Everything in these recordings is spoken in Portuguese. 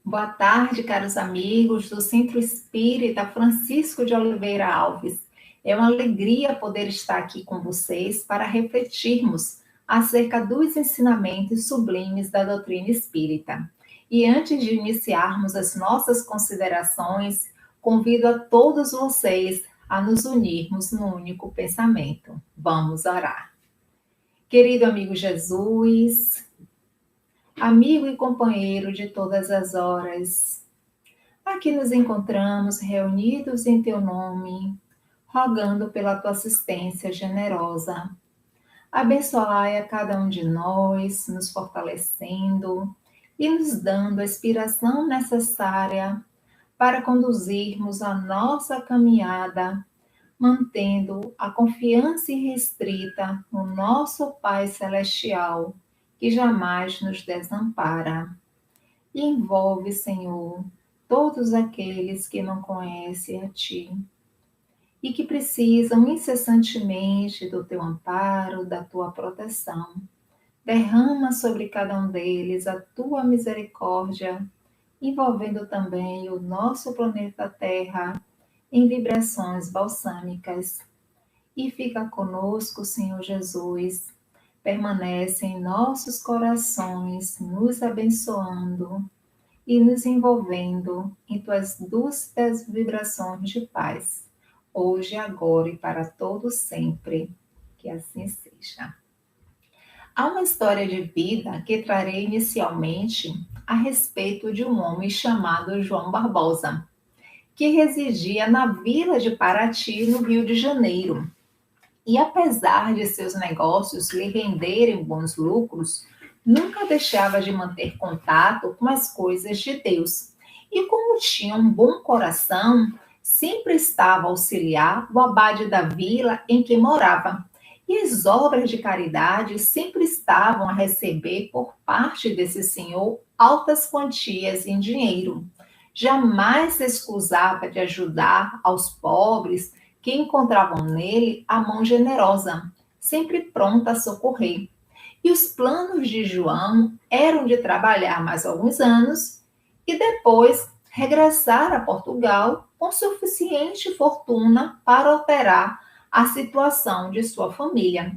Boa tarde, caros amigos do Centro Espírita Francisco de Oliveira Alves. É uma alegria poder estar aqui com vocês para refletirmos acerca dos ensinamentos sublimes da doutrina espírita. E antes de iniciarmos as nossas considerações, convido a todos vocês a nos unirmos num único pensamento. Vamos orar. Querido amigo Jesus, amigo e companheiro de todas as horas, aqui nos encontramos reunidos em teu nome, rogando pela tua assistência generosa. Abençoai a cada um de nós, nos fortalecendo e nos dando a inspiração necessária para conduzirmos a nossa caminhada, mantendo a confiança irrestrita no nosso Pai Celestial, que jamais nos desampara. E envolve, Senhor, todos aqueles que não conhecem a Ti e que precisam incessantemente do Teu amparo, da Tua proteção. Derrama sobre cada um deles a Tua misericórdia, envolvendo também o nosso planeta Terra em vibrações balsâmicas. E fica conosco, Senhor Jesus, permanece em nossos corações, nos abençoando e nos envolvendo em tuas dúcidas vibrações de paz, hoje, agora e para todo sempre. Que assim seja. Há uma história de vida que trarei inicialmente a respeito de um homem chamado João Barbosa, que residia na vila de Paraty, no Rio de Janeiro. E apesar de seus negócios lhe renderem bons lucros, nunca deixava de manter contato com as coisas de Deus. E como tinha um bom coração, sempre estava a auxiliar o abade da vila em que morava. E as obras de caridade sempre estavam a receber por parte desse senhor altas quantias em dinheiro. Jamais se escusava de ajudar aos pobres que encontravam nele a mão generosa, sempre pronta a socorrer. E os planos de João eram de trabalhar mais alguns anos e depois regressar a Portugal com suficiente fortuna para alterar a situação de sua família.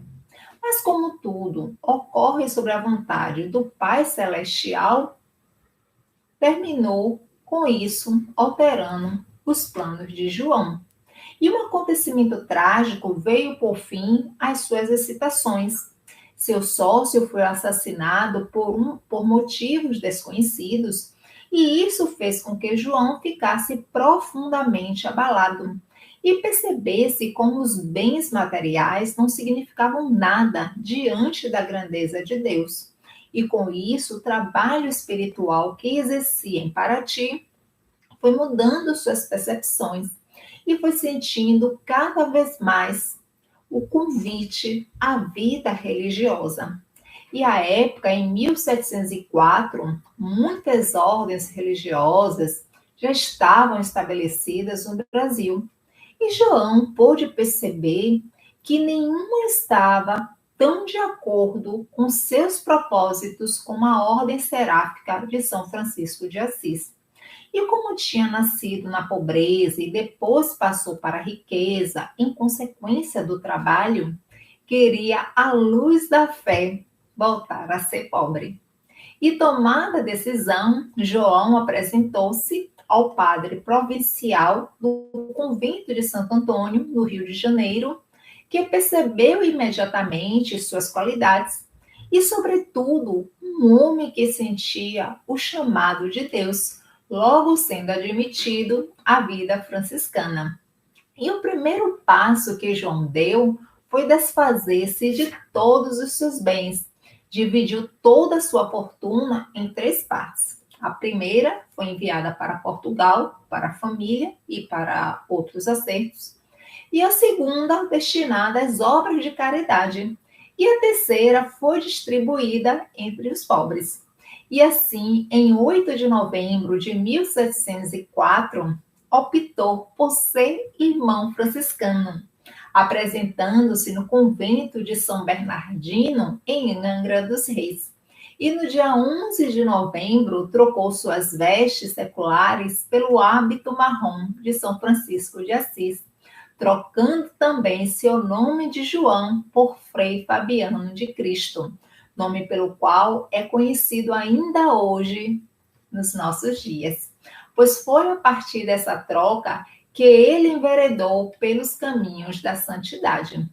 Mas como tudo ocorre sobre a vontade do Pai Celestial, terminou com isso alterando os planos de João. E um acontecimento trágico veio por fim às suas excitações. Seu sócio foi assassinado por motivos desconhecidos, e isso fez com que João ficasse profundamente abalado e percebesse como os bens materiais não significavam nada diante da grandeza de Deus. E com isso, o trabalho espiritual que exercia em Paraty foi mudando suas percepções e foi sentindo cada vez mais o convite à vida religiosa. E à época, em 1704, muitas ordens religiosas já estavam estabelecidas no Brasil. E João pôde perceber que nenhuma estava tão de acordo com seus propósitos como a Ordem Seráfica de São Francisco de Assis. E como tinha nascido na pobreza e depois passou para a riqueza em consequência do trabalho, queria, à luz da fé, voltar a ser pobre. E tomada a decisão, João apresentou-se ao padre provincial do convento de Santo Antônio, no Rio de Janeiro, que percebeu imediatamente suas qualidades e, sobretudo, um homem que sentia o chamado de Deus, logo sendo admitido à vida franciscana. E o primeiro passo que João deu foi desfazer-se de todos os seus bens. Dividiu toda a sua fortuna em 3 partes. A primeira foi enviada para Portugal, para a família e para outros acertos. E a segunda destinada às obras de caridade. e a terceira foi distribuída entre os pobres. E assim, em 8 de novembro de 1704, optou por ser irmão franciscano, apresentando-se no convento de São Bernardino, em Angra dos Reis. E no dia 11 de novembro, trocou suas vestes seculares pelo hábito marrom de São Francisco de Assis, trocando também seu nome de João por Frei Fabiano de Cristo, nome pelo qual é conhecido ainda hoje nos nossos dias. Pois foi a partir dessa troca que ele enveredou pelos caminhos da santidade.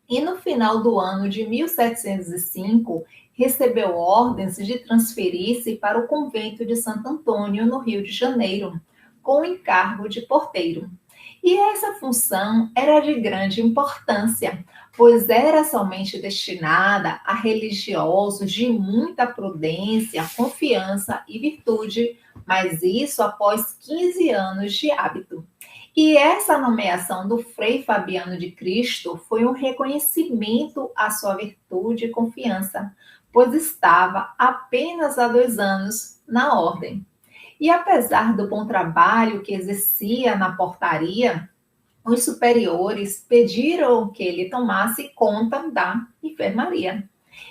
E no final do ano de 1705, recebeu ordens de transferir-se para o convento de Santo Antônio, no Rio de Janeiro, com o encargo de porteiro. E essa função era de grande importância, pois era somente destinada a religiosos de muita prudência, confiança e virtude, mas isso após 15 anos de hábito. E essa nomeação do Frei Fabiano de Cristo foi um reconhecimento à sua virtude e confiança, pois estava apenas há 2 anos na ordem. E apesar do bom trabalho que exercia na portaria, os superiores pediram que ele tomasse conta da enfermaria.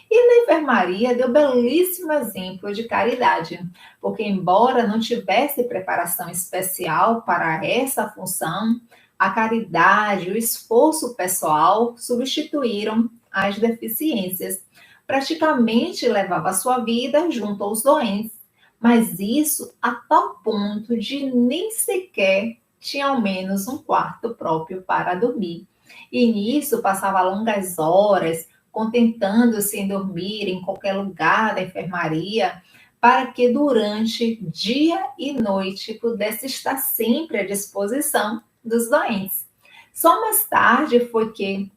E na enfermaria deu belíssimo exemplo de caridade, porque embora não tivesse preparação especial para essa função, a caridade e o esforço pessoal substituíram as deficiências. Praticamente levava sua vida junto aos doentes, mas isso a tal ponto de nem sequer tinha ao menos um quarto próprio para dormir. E nisso passava longas horas, contentando-se em dormir em qualquer lugar da enfermaria, para que durante dia e noite pudesse estar sempre à disposição dos doentes. Só mais tarde foi que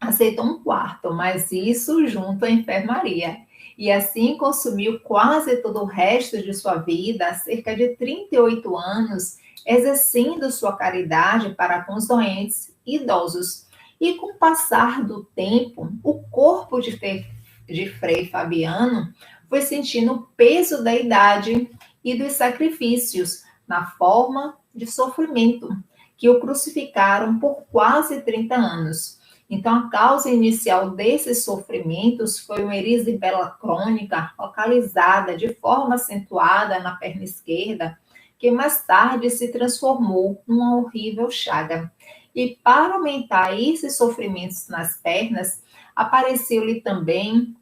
aceitou um quarto, mas isso junto à enfermaria. E assim consumiu quase todo o resto de sua vida, cerca de 38 anos, exercendo sua caridade para com os doentes e idosos. E com o passar do tempo, o corpo de Frei Fabiano foi sentindo o peso da idade e dos sacrifícios na forma de sofrimento, que o crucificaram por quase 30 anos. Então, a causa inicial desses sofrimentos foi uma erisipela crônica localizada de forma acentuada na perna esquerda, que mais tarde se transformou numa horrível chaga. E para aumentar esses sofrimentos nas pernas, apareceu-lhe também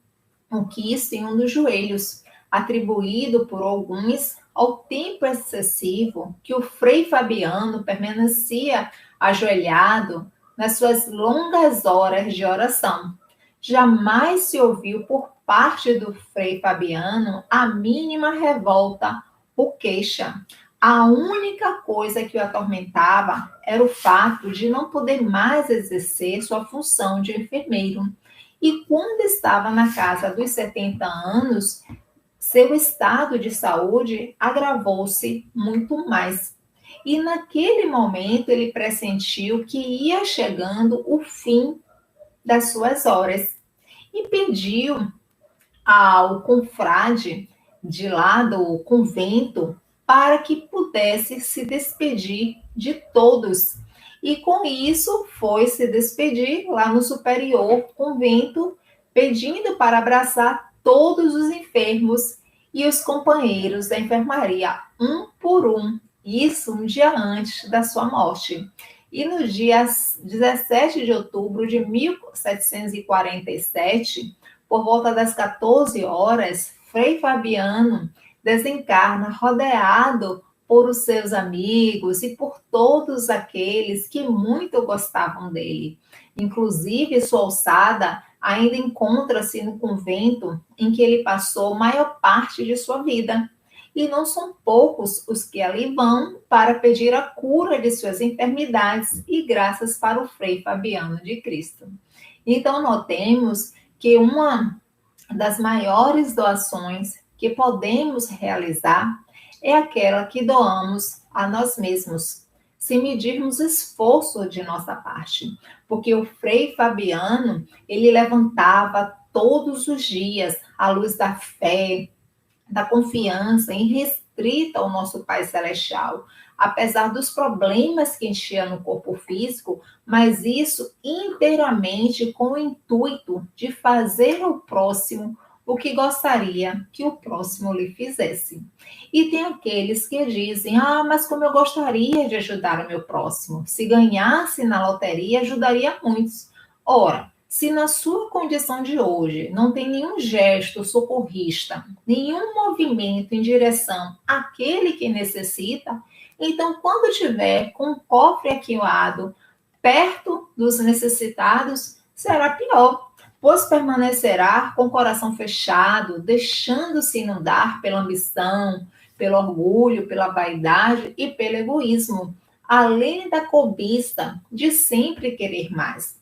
um quiste em um dos joelhos, atribuído por alguns ao tempo excessivo que o Frei Fabiano permanecia ajoelhado nas suas longas horas de oração. Jamais se ouviu por parte do Frei Fabiano a mínima revolta ou queixa. A única coisa que o atormentava era o fato de não poder mais exercer sua função de enfermeiro. E quando estava na casa dos 70 anos, seu estado de saúde agravou-se muito mais. E naquele momento ele pressentiu que ia chegando o fim das suas horas e pediu ao confrade de lá do convento para que pudesse se despedir de todos. E com isso foi se despedir lá no superior convento, pedindo para abraçar todos os enfermos e os companheiros da enfermaria, um por um. Isso um dia antes da sua morte. E no dia 17 de outubro de 1747, por volta das 14 horas, Frei Fabiano desencarna rodeado por os seus amigos e por todos aqueles que muito gostavam dele. Inclusive, sua alçada ainda encontra-se no convento em que ele passou a maior parte de sua vida. E não são poucos os que ali vão para pedir a cura de suas enfermidades e graças para o Frei Fabiano de Cristo. Então, notemos que uma das maiores doações que podemos realizar é aquela que doamos a nós mesmos, sem medirmos esforço de nossa parte. Porque o Frei Fabiano, ele levantava todos os dias a luz da fé, da confiança irrestrita ao nosso Pai Celestial, apesar dos problemas que enchia no corpo físico, mas isso inteiramente com o intuito de fazer ao próximo o que gostaria que o próximo lhe fizesse. E tem aqueles que dizem: ah, mas como eu gostaria de ajudar o meu próximo. Se ganhasse na loteria, ajudaria muitos. Ora, se na sua condição de hoje não tem nenhum gesto socorrista, nenhum movimento em direção àquele que necessita, então quando tiver com o cofre aquilado perto dos necessitados, será pior, pois permanecerá com o coração fechado, deixando-se inundar pela ambição, pelo orgulho, pela vaidade e pelo egoísmo, além da cobiça de sempre querer mais.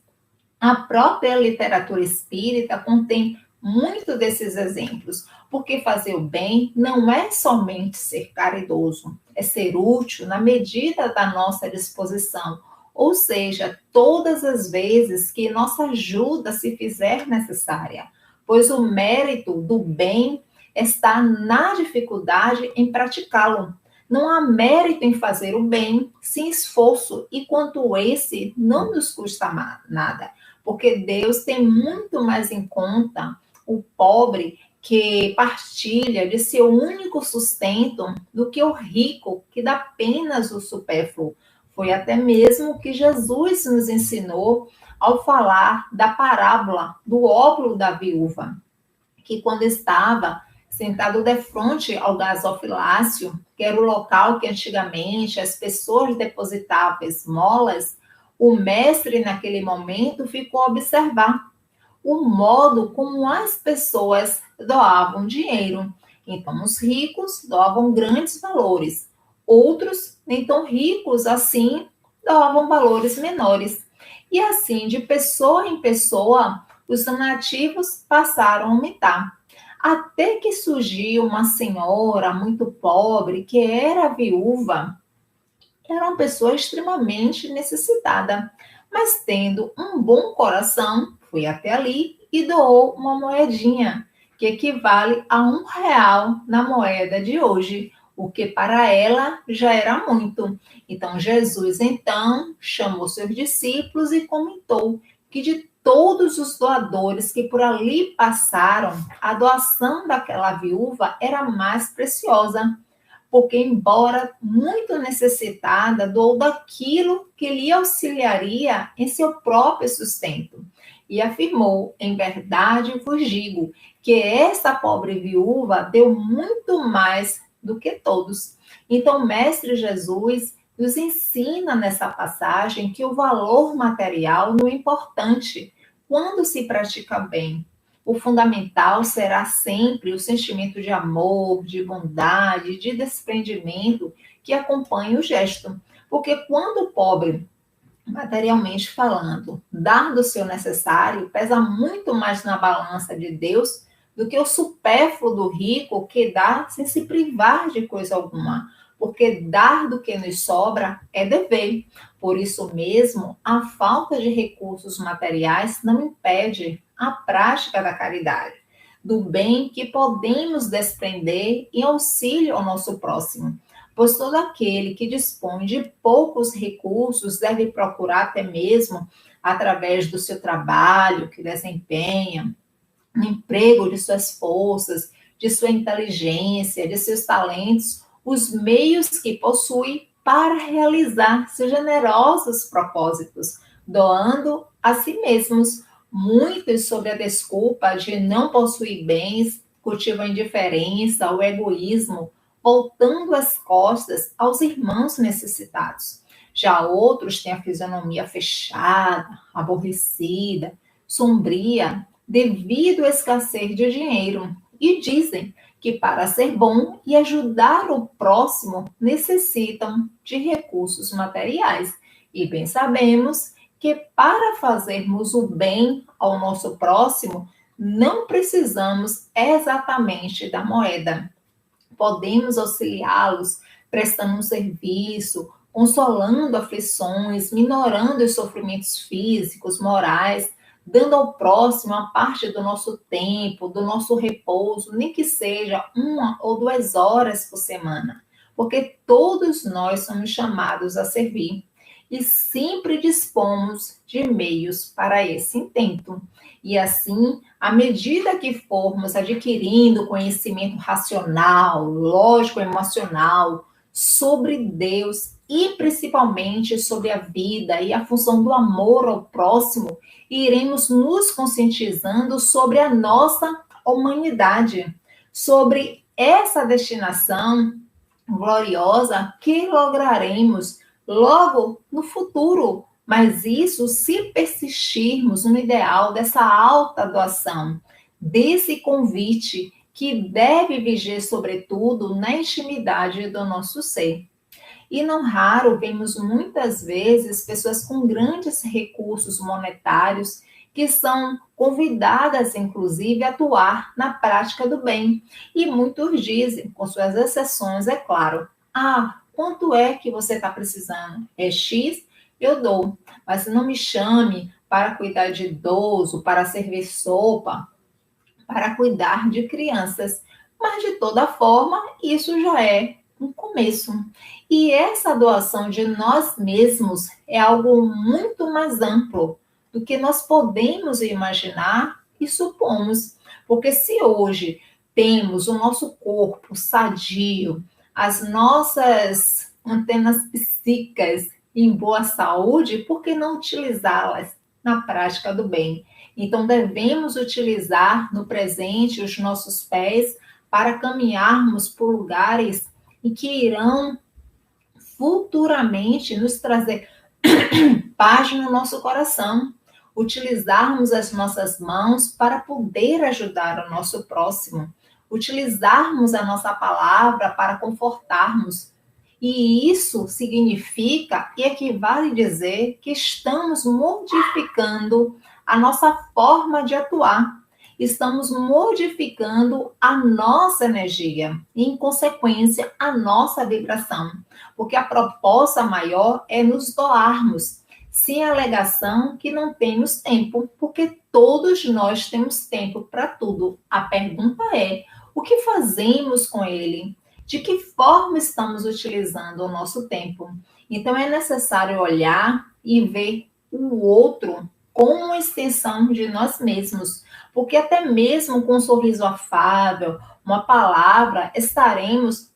A própria literatura espírita contém muito desses exemplos, porque fazer o bem não é somente ser caridoso, é ser útil na medida da nossa disposição, ou seja, todas as vezes que nossa ajuda se fizer necessária, pois o mérito do bem está na dificuldade em praticá-lo. Não há mérito em fazer o bem sem esforço, e quanto esse não nos custa nada, porque Deus tem muito mais em conta o pobre que partilha de seu único sustento do que o rico que dá apenas o supérfluo. Foi até mesmo o que Jesus nos ensinou ao falar da parábola do óbolo da viúva, que quando estava sentado defronte ao gasofilácio, que era o local que antigamente as pessoas depositavam esmolas, o mestre, naquele momento, ficou a observar o modo como as pessoas doavam dinheiro. Então, os ricos doavam grandes valores, outros, nem tão ricos assim, doavam valores menores. E assim, de pessoa em pessoa, os donativos passaram a aumentar. Até que surgiu uma senhora muito pobre, que era viúva, era uma pessoa extremamente necessitada, mas tendo um bom coração, foi até ali e doou uma moedinha, que equivale a R$ 1 na moeda de hoje, o que para ela já era muito. Então Jesus então chamou seus discípulos e comentou que de todos os doadores que por ali passaram, a doação daquela viúva era a mais preciosa, porque, embora muito necessitada, doou daquilo que lhe auxiliaria em seu próprio sustento. E afirmou: em verdade vos digo, que essa pobre viúva deu muito mais do que todos. Então, o Mestre Jesus nos ensina nessa passagem que o valor material não é importante quando se pratica bem. O fundamental será sempre o sentimento de amor, de bondade, de desprendimento que acompanha o gesto. Porque quando o pobre, materialmente falando, dar do seu necessário, pesa muito mais na balança de Deus do que o supérfluo do rico, que dá sem se privar de coisa alguma. Porque dar do que nos sobra é dever. Por isso mesmo, a falta de recursos materiais não impede a prática da caridade, do bem que podemos desprender em auxílio ao nosso próximo. Pois todo aquele que dispõe de poucos recursos deve procurar até mesmo, através do seu trabalho que desempenha, no emprego de suas forças, de sua inteligência, de seus talentos, os meios que possui para realizar seus generosos propósitos, doando a si mesmos. Muitos, sob a desculpa de não possuir bens, cultivam a indiferença, o egoísmo, voltando as costas aos irmãos necessitados. Já outros têm a fisionomia fechada, aborrecida, sombria, devido à escassez de dinheiro, e dizem que para ser bom e ajudar o próximo necessitam de recursos materiais. E bem sabemos que para fazermos o bem ao nosso próximo, não precisamos exatamente da moeda. Podemos auxiliá-los prestando um serviço, consolando aflições, minorando os sofrimentos físicos, morais, dando ao próximo uma parte do nosso tempo, do nosso repouso, nem que seja 1 ou 2 horas por semana, porque todos nós somos chamados a servir e sempre dispomos de meios para esse intento. E assim, à medida que formos adquirindo conhecimento racional, lógico, emocional sobre Deus e principalmente sobre a vida e a função do amor ao próximo, iremos nos conscientizando sobre a nossa humanidade, sobre essa destinação gloriosa que lograremos logo no futuro. Mas isso se persistirmos no ideal dessa alta doação, desse convite que deve viger, sobretudo, na intimidade do nosso ser. E não raro vemos muitas vezes pessoas com grandes recursos monetários que são convidadas, inclusive, a atuar na prática do bem. E muitos dizem, com suas exceções, é claro, quanto é que você está precisando? É X? Eu dou. Mas não me chame para cuidar de idoso, para servir sopa, para cuidar de crianças. Mas, de toda forma, isso já é um começo. E essa doação de nós mesmos é algo muito mais amplo do que nós podemos imaginar e supomos. Porque se hoje temos o nosso corpo sadio, as nossas antenas psíquicas em boa saúde, por que não utilizá-las na prática do bem? Então, devemos utilizar no presente os nossos pés para caminharmos por lugares em que irão futuramente nos trazer paz no nosso coração. Utilizarmos as nossas mãos para poder ajudar o nosso próximo. Utilizarmos a nossa palavra para confortarmos. E isso significa e equivale a dizer que estamos modificando a nossa forma de atuar. Estamos modificando a nossa energia e, em consequência, a nossa vibração. Porque a proposta maior é nos doarmos, sem alegação que não temos tempo, porque todos nós temos tempo para tudo. A pergunta é, o que fazemos com ele? De que forma estamos utilizando o nosso tempo? Então, é necessário olhar e ver o outro como uma extensão de nós mesmos, porque até mesmo com um sorriso afável, uma palavra, estaremos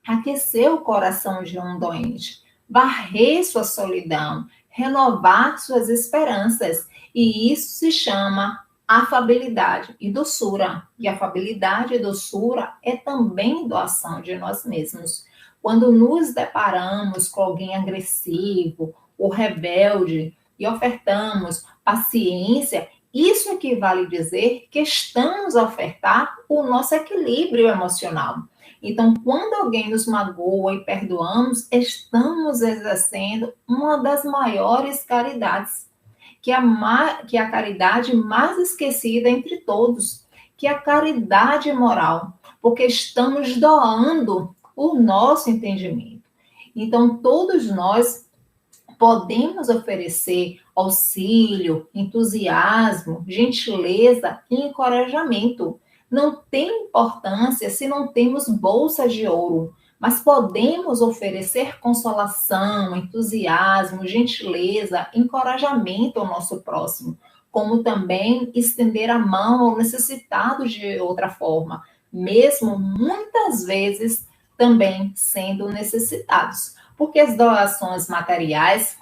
a aquecer o coração de um doente, varrer sua solidão, renovar suas esperanças, e isso se chama afabilidade e doçura. E afabilidade e doçura é também doação de nós mesmos. Quando nos deparamos com alguém agressivo ou rebelde e ofertamos paciência, isso equivale a dizer que estamos a ofertar o nosso equilíbrio emocional. Então, quando alguém nos magoa e perdoamos, estamos exercendo uma das maiores caridades, que é a caridade mais esquecida entre todos, que é a caridade moral, porque estamos doando o nosso entendimento. Então, todos nós podemos oferecer auxílio, entusiasmo, gentileza e encorajamento. Não tem importância se não temos bolsa de ouro, mas podemos oferecer consolação, entusiasmo, gentileza, encorajamento ao nosso próximo, como também estender a mão ao necessitado de outra forma, mesmo muitas vezes também sendo necessitados. Porque as doações materiais,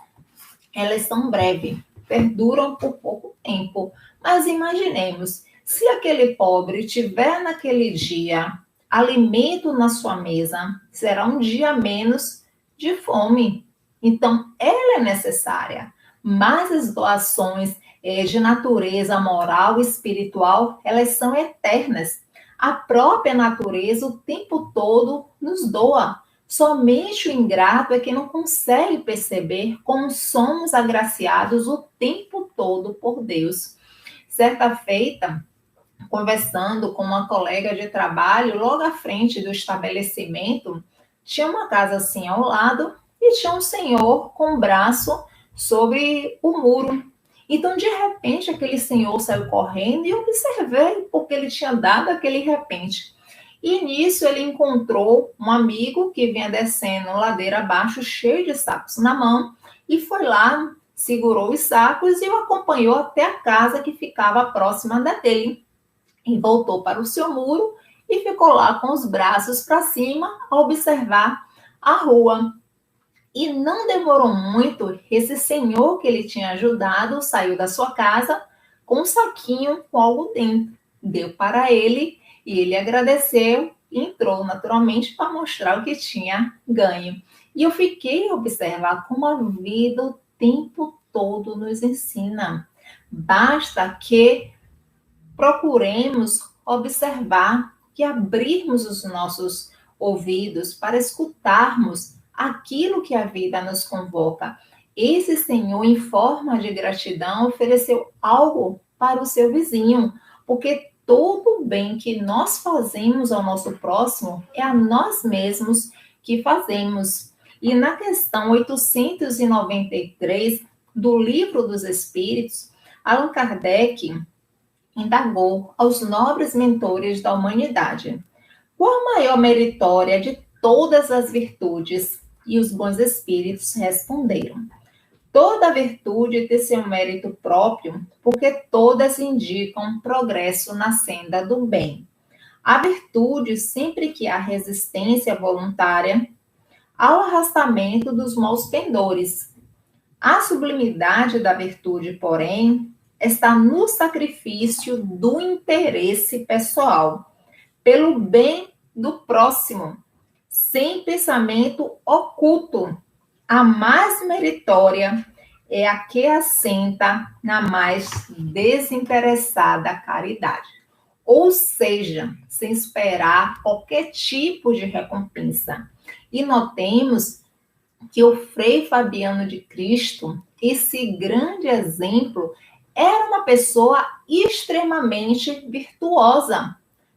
elas são breves, perduram por pouco tempo. Mas imaginemos, se aquele pobre tiver naquele dia alimento na sua mesa, será um dia menos de fome. Então, ela é necessária. Mas as doações de natureza moral e espiritual, elas são eternas. A própria natureza o tempo todo nos doa. Somente o ingrato é que não consegue perceber como somos agraciados o tempo todo por Deus. Certa feita, conversando com uma colega de trabalho, logo à frente do estabelecimento, tinha uma casa assim ao lado, e tinha um senhor com o braço sobre o muro. Então, de repente, aquele senhor saiu correndo e eu observei porque ele tinha dado aquele repente. E nisso ele encontrou um amigo que vinha descendo ladeira abaixo, cheio de sacos na mão, e foi lá, segurou os sacos e o acompanhou até a casa que ficava próxima da dele. E voltou para o seu muro e ficou lá com os braços para cima a observar a rua. E não demorou muito, esse senhor que ele tinha ajudado saiu da sua casa com um saquinho com algo dentro. Deu para ele e ele agradeceu e entrou naturalmente para mostrar o que tinha ganho. E eu fiquei a observar como a vida o tempo todo nos ensina. Basta que procuremos observar, que abrirmos os nossos ouvidos para escutarmos aquilo que a vida nos convoca. Esse Senhor, em forma de gratidão, ofereceu algo para o seu vizinho, porque todo o bem que nós fazemos ao nosso próximo é a nós mesmos que fazemos. E na questão 893 do Livro dos Espíritos, Allan Kardec indagou aos nobres mentores da humanidade: qual a maior meritória de todas as virtudes? E os bons espíritos responderam: toda virtude tem seu mérito próprio, porque todas indicam progresso na senda do bem. A virtude, sempre que há resistência voluntária ao arrastamento dos maus pendores. A sublimidade da virtude, porém, está no sacrifício do interesse pessoal, pelo bem do próximo, sem pensamento oculto. A mais meritória é a que assenta na mais desinteressada caridade, ou seja, sem esperar qualquer tipo de recompensa. E notemos que o Frei Fabiano de Cristo, esse grande exemplo, era uma pessoa extremamente virtuosa,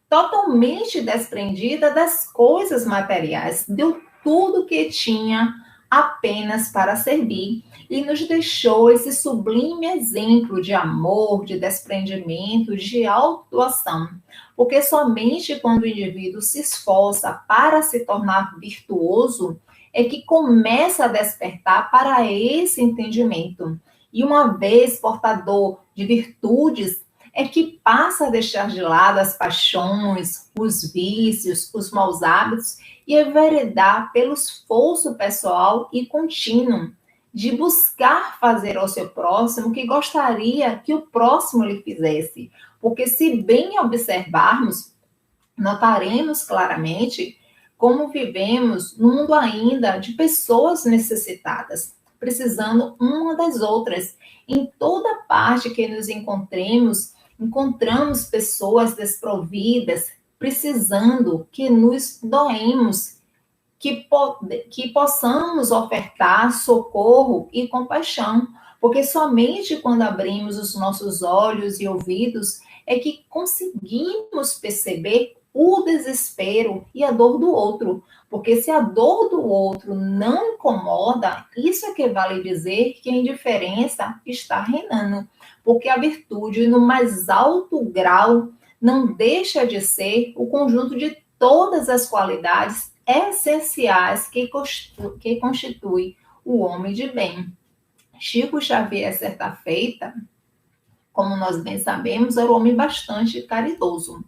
totalmente desprendida das coisas materiais, deu tudo que tinha apenas para servir e nos deixou esse sublime exemplo de amor, de desprendimento, de autoação. Porque somente quando o indivíduo se esforça para se tornar virtuoso é que começa a despertar para esse entendimento. E uma vez portador de virtudes, é que passa a deixar de lado as paixões, os vícios, os maus hábitos e enveredar pelo esforço pessoal e contínuo de buscar fazer ao seu próximo o que gostaria que o próximo lhe fizesse. Porque se bem observarmos, notaremos claramente como vivemos num mundo ainda de pessoas necessitadas, precisando uma das outras. Em toda parte que nos encontramos pessoas desprovidas, precisando que nos doemos, que possamos ofertar socorro e compaixão, porque somente quando abrimos os nossos olhos e ouvidos é que conseguimos perceber o desespero e a dor do outro. Porque se a dor do outro não incomoda, isso é que vale dizer que a indiferença está reinando. Porque a virtude, no mais alto grau, não deixa de ser o conjunto de todas as qualidades essenciais que constitui o homem de bem. Chico Xavier, certa feita, como nós bem sabemos, era um homem bastante caridoso.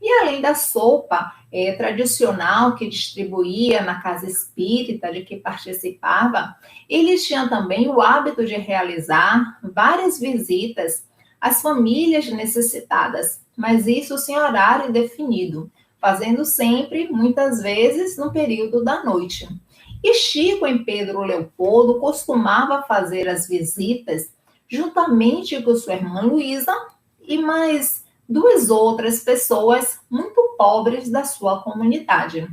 E além da sopa tradicional que distribuía na casa espírita de que participava, ele tinha também o hábito de realizar várias visitas às famílias necessitadas, mas isso sem horário definido, fazendo sempre, muitas vezes, no período da noite. E Chico, em Pedro Leopoldo, costumava fazer as visitas juntamente com sua irmã Luísa e mais duas outras pessoas muito pobres da sua comunidade.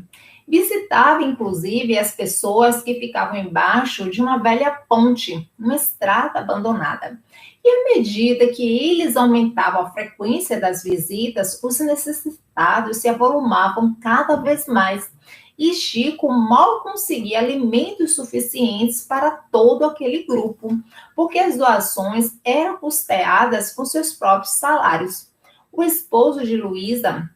Visitava, inclusive, as pessoas que ficavam embaixo de uma velha ponte, uma estrada abandonada. E à medida que eles aumentavam a frequência das visitas, os necessitados se avolumavam cada vez mais. E Chico mal conseguia alimentos suficientes para todo aquele grupo, porque as doações eram custeadas com seus próprios salários. O esposo de Luísa,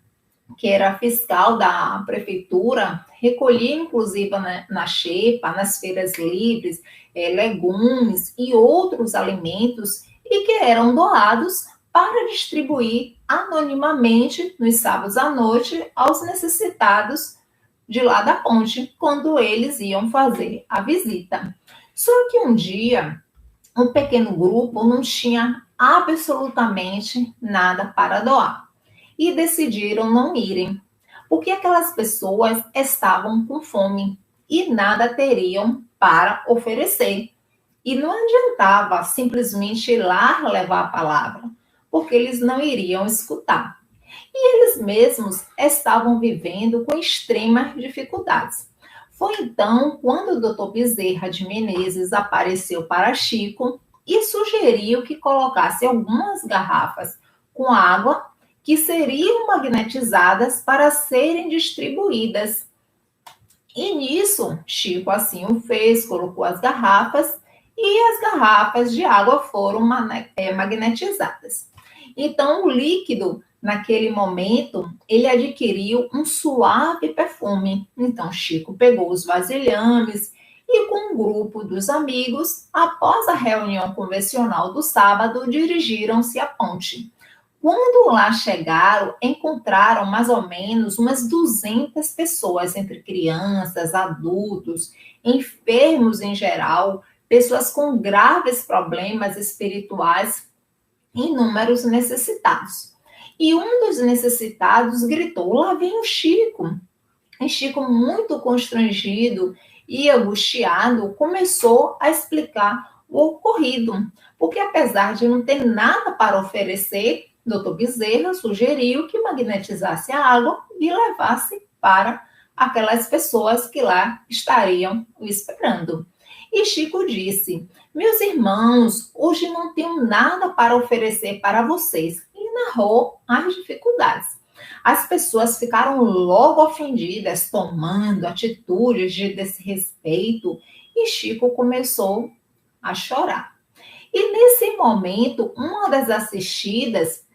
que era fiscal da prefeitura, recolhia inclusive na xepa, nas feiras livres, legumes e outros alimentos e que eram doados para distribuir anonimamente nos sábados à noite aos necessitados de lá da ponte, quando eles iam fazer a visita. Só que um dia, um pequeno grupo não tinha absolutamente nada para doar e decidiram não irem, porque aquelas pessoas estavam com fome e nada teriam para oferecer. E não adiantava simplesmente ir lá levar a palavra, porque eles não iriam escutar. E eles mesmos estavam vivendo com extremas dificuldades. Foi então quando o doutor Bezerra de Menezes apareceu para Chico e sugeriu que colocasse algumas garrafas com água que seriam magnetizadas para serem distribuídas. E nisso, Chico assim o fez, colocou as garrafas e as garrafas de água foram magnetizadas. Então, o líquido, naquele momento, ele adquiriu um suave perfume. Então, Chico pegou os vasilhames e, com um grupo dos amigos, após a reunião convencional do sábado, dirigiram-se à ponte. Quando lá chegaram, encontraram mais ou menos umas 200 pessoas, entre crianças, adultos, enfermos em geral, pessoas com graves problemas espirituais e inúmeros necessitados. E um dos necessitados gritou: lá vem o Chico. E Chico, muito constrangido e angustiado, começou a explicar o ocorrido, porque apesar de não ter nada para oferecer, Dr. Bezerra sugeriu que magnetizasse a água e levasse para aquelas pessoas que lá estariam o esperando. E Chico disse: meus irmãos, hoje não tenho nada para oferecer para vocês. E narrou as dificuldades. As pessoas ficaram logo ofendidas, tomando atitudes de desrespeito, e Chico começou a chorar. E nesse momento, uma das assistidas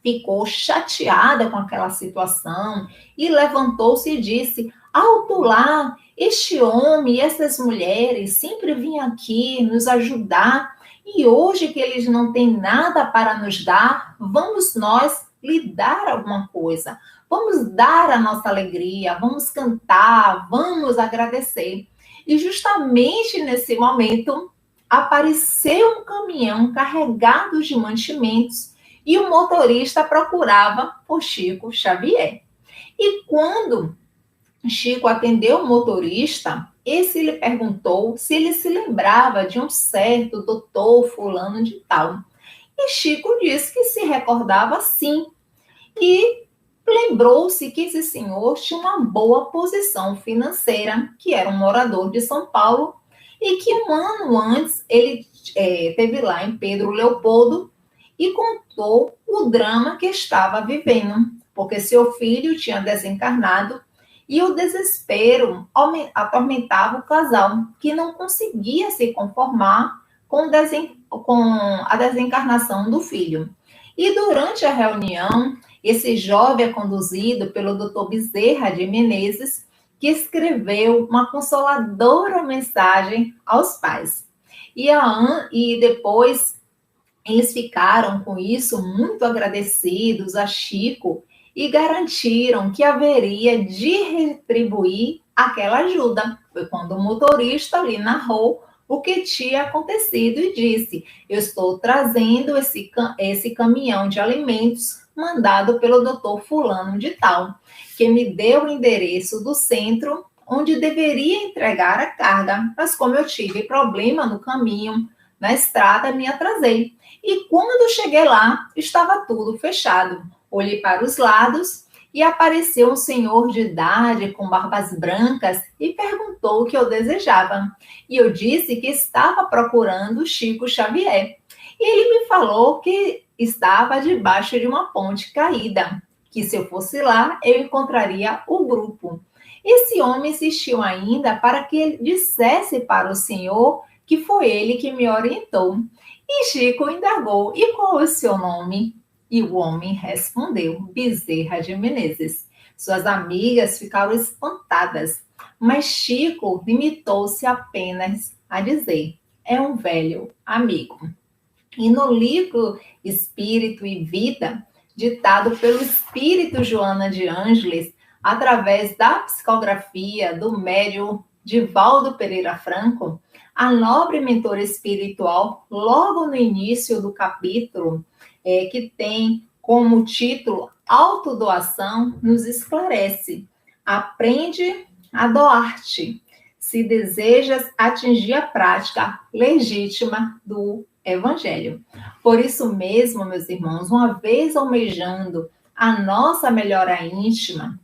ficou chateada com aquela situação e levantou-se e disse: alto lá, este homem e essas mulheres sempre vinham aqui nos ajudar e hoje que eles não têm nada para nos dar, vamos nós lhe dar alguma coisa, vamos dar a nossa alegria, vamos cantar, vamos agradecer. E justamente nesse momento apareceu um caminhão carregado de mantimentos e o motorista procurava por Chico Xavier. E quando Chico atendeu o motorista, esse lhe perguntou se ele se lembrava de um certo doutor fulano de tal. E Chico disse que se recordava sim. E lembrou-se que esse senhor tinha uma boa posição financeira, que era um morador de São Paulo, e que um ano antes ele esteve lá em Pedro Leopoldo e contou o drama que estava vivendo, porque seu filho tinha desencarnado e o desespero atormentava o casal, que não conseguia se conformar com a desencarnação do filho. E durante a reunião, esse jovem é conduzido pelo Dr. Bezerra de Menezes, que escreveu uma consoladora mensagem aos pais. E depois eles ficaram com isso muito agradecidos a Chico e garantiram que haveria de retribuir aquela ajuda. Foi quando o motorista lhe narrou o que tinha acontecido e disse: eu estou trazendo esse caminhão de alimentos mandado pelo doutor fulano de tal, que me deu o endereço do centro onde deveria entregar a carga, mas como eu tive problema no caminho, na estrada, me atrasei. E quando cheguei lá, estava tudo fechado. Olhei para os lados e apareceu um senhor de idade com barbas brancas e perguntou o que eu desejava. E eu disse que estava procurando Chico Xavier. E ele me falou que estava debaixo de uma ponte caída, que se eu fosse lá, eu encontraria o grupo. Esse homem insistiu ainda para que ele dissesse para o senhor que foi ele que me orientou. E Chico indagou: e qual é o seu nome? E o homem respondeu: Bezerra de Menezes. Suas amigas ficaram espantadas, mas Chico limitou-se apenas a dizer: é um velho amigo. E no livro Espírito e Vida, ditado pelo espírito Joana de Ângeles, através da psicografia do médium Divaldo Pereira Franco, a nobre mentora espiritual, logo no início do capítulo, que tem como título Autodoação, nos esclarece: aprende a doar-te, se desejas atingir a prática legítima do Evangelho. Por isso mesmo, meus irmãos, uma vez almejando a nossa melhora íntima,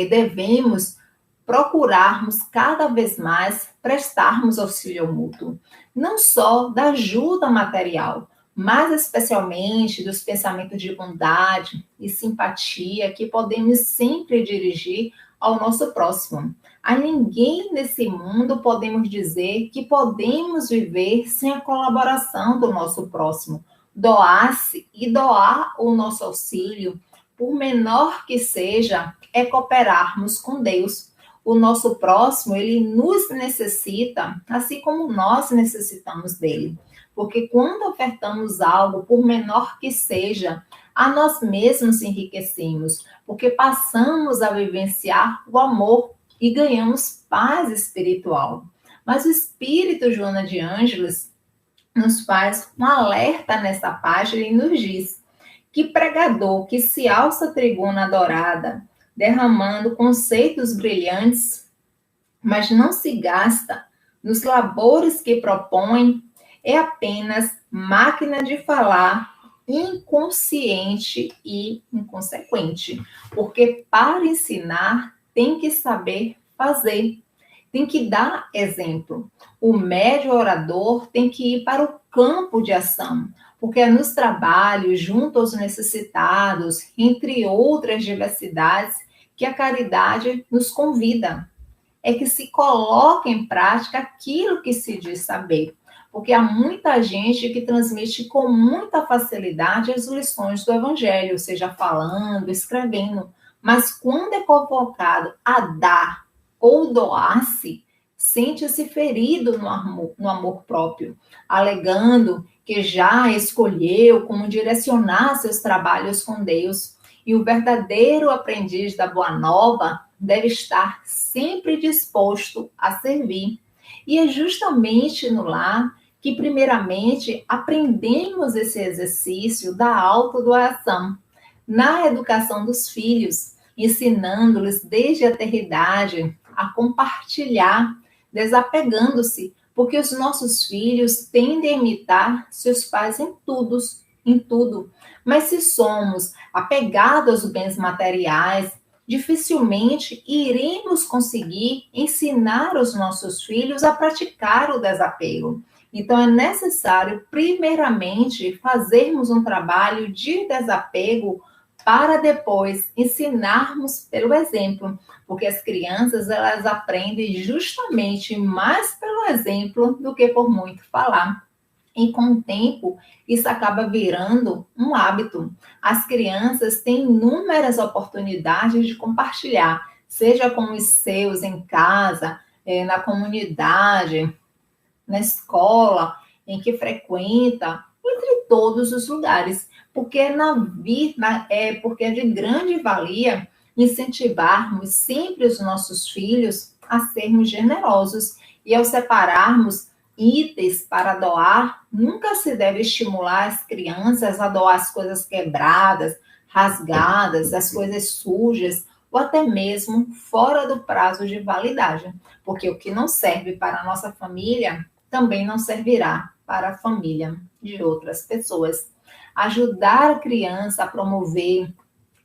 devemos procurarmos cada vez mais prestarmos auxílio mútuo, não só da ajuda material, mas especialmente dos pensamentos de bondade e simpatia que podemos sempre dirigir ao nosso próximo. A ninguém nesse mundo podemos dizer que podemos viver sem a colaboração do nosso próximo. Doar-se e doar o nosso auxílio, por menor que seja, é cooperarmos com Deus. O nosso próximo, ele nos necessita, assim como nós necessitamos dele. Porque quando ofertamos algo, por menor que seja, a nós mesmos enriquecemos, porque passamos a vivenciar o amor e ganhamos paz espiritual. Mas o Espírito Joana de Ângeles nos faz um alerta nessa página e nos diz que pregador que se alça a tribuna dourada, derramando conceitos brilhantes, mas não se gasta nos labores que propõe, é apenas máquina de falar, inconsciente e inconsequente. Porque para ensinar, tem que saber fazer, tem que dar exemplo. O médio orador tem que ir para o campo de ação, porque é nos trabalhos, junto aos necessitados, entre outras diversidades, que a caridade nos convida. É que se coloca em prática aquilo que se diz saber. Porque há muita gente que transmite com muita facilidade as lições do Evangelho, seja falando, escrevendo, mas quando é convocado a dar ou doar-se, sente-se ferido no amor próprio, alegando que já escolheu como direcionar seus trabalhos com Deus. E o verdadeiro aprendiz da Boa Nova deve estar sempre disposto a servir. E é justamente no lar que, primeiramente, aprendemos esse exercício da autodoação, na educação dos filhos, ensinando-lhes desde a eternidade a compartilhar, desapegando-se, porque os nossos filhos tendem a imitar seus pais em tudo. Mas se somos apegados aos bens materiais, dificilmente iremos conseguir ensinar os nossos filhos a praticar o desapego. Então, é necessário, primeiramente, fazermos um trabalho de desapego para depois ensinarmos pelo exemplo, porque as crianças, elas aprendem justamente mais pelo exemplo do que por muito falar. E com o tempo, isso acaba virando um hábito. As crianças têm inúmeras oportunidades de compartilhar, seja com os seus em casa, na comunidade, na escola em que frequenta, entre todos os lugares, porque porque é de grande valia incentivarmos sempre os nossos filhos a sermos generosos e ao separarmos itens para doar, nunca se deve estimular as crianças a doar as coisas quebradas, rasgadas, as coisas sujas, ou até mesmo fora do prazo de validade, porque o que não serve para a nossa família também não servirá para a família de outras pessoas. Ajudar a criança a promover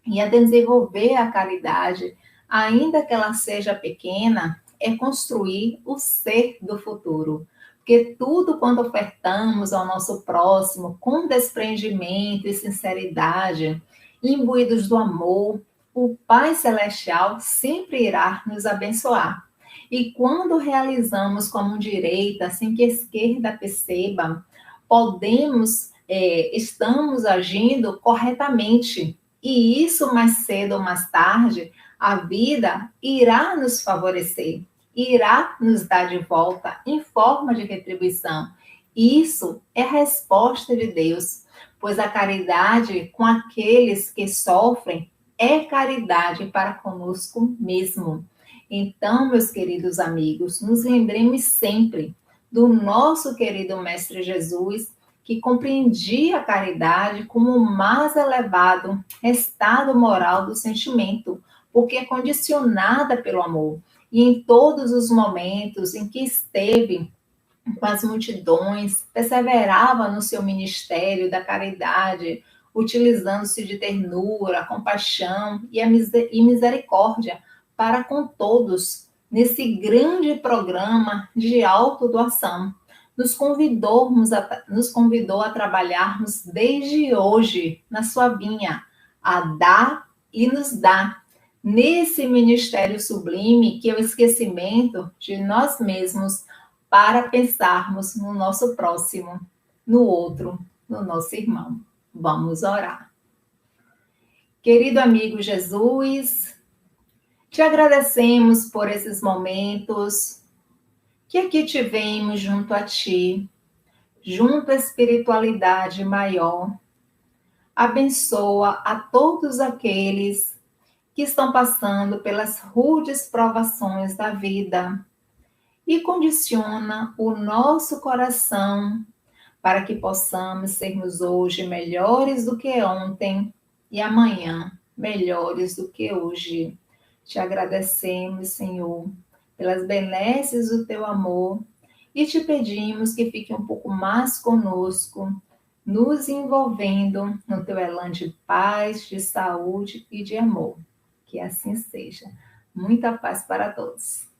e a desenvolver a caridade, ainda que ela seja pequena, é construir o ser do futuro. Porque tudo quando ofertamos ao nosso próximo com desprendimento e sinceridade, imbuídos do amor, o Pai Celestial sempre irá nos abençoar. E quando realizamos com a mão direita, sem que a esquerda perceba, estamos agindo corretamente. E isso mais cedo ou mais tarde, a vida irá nos favorecer, irá nos dar de volta em forma de retribuição. Isso é a resposta de Deus, pois a caridade com aqueles que sofrem é caridade para conosco mesmo. Então, meus queridos amigos, nos lembremos sempre do nosso querido Mestre Jesus, que compreendia a caridade como o mais elevado estado moral do sentimento, porque é condicionada pelo amor. E em todos os momentos em que esteve com as multidões, perseverava no seu ministério da caridade, utilizando-se de ternura, compaixão e misericórdia para com todos, nesse grande programa de autodoação. Nos convidou a trabalharmos desde hoje na sua vinha, a dar e nos dar, nesse ministério sublime que é o esquecimento de nós mesmos, para pensarmos no nosso próximo, no outro, no nosso irmão. Vamos orar. Querido amigo Jesus, te agradecemos por esses momentos que aqui tivemos junto a ti, junto à espiritualidade maior. Abençoa a todos aqueles que estão passando pelas rudes provações da vida e condiciona o nosso coração para que possamos sermos hoje melhores do que ontem e amanhã melhores do que hoje. Te agradecemos, Senhor, pelas benesses do teu amor e te pedimos que fique um pouco mais conosco, nos envolvendo no teu elan de paz, de saúde e de amor. Que assim seja. Muita paz para todos.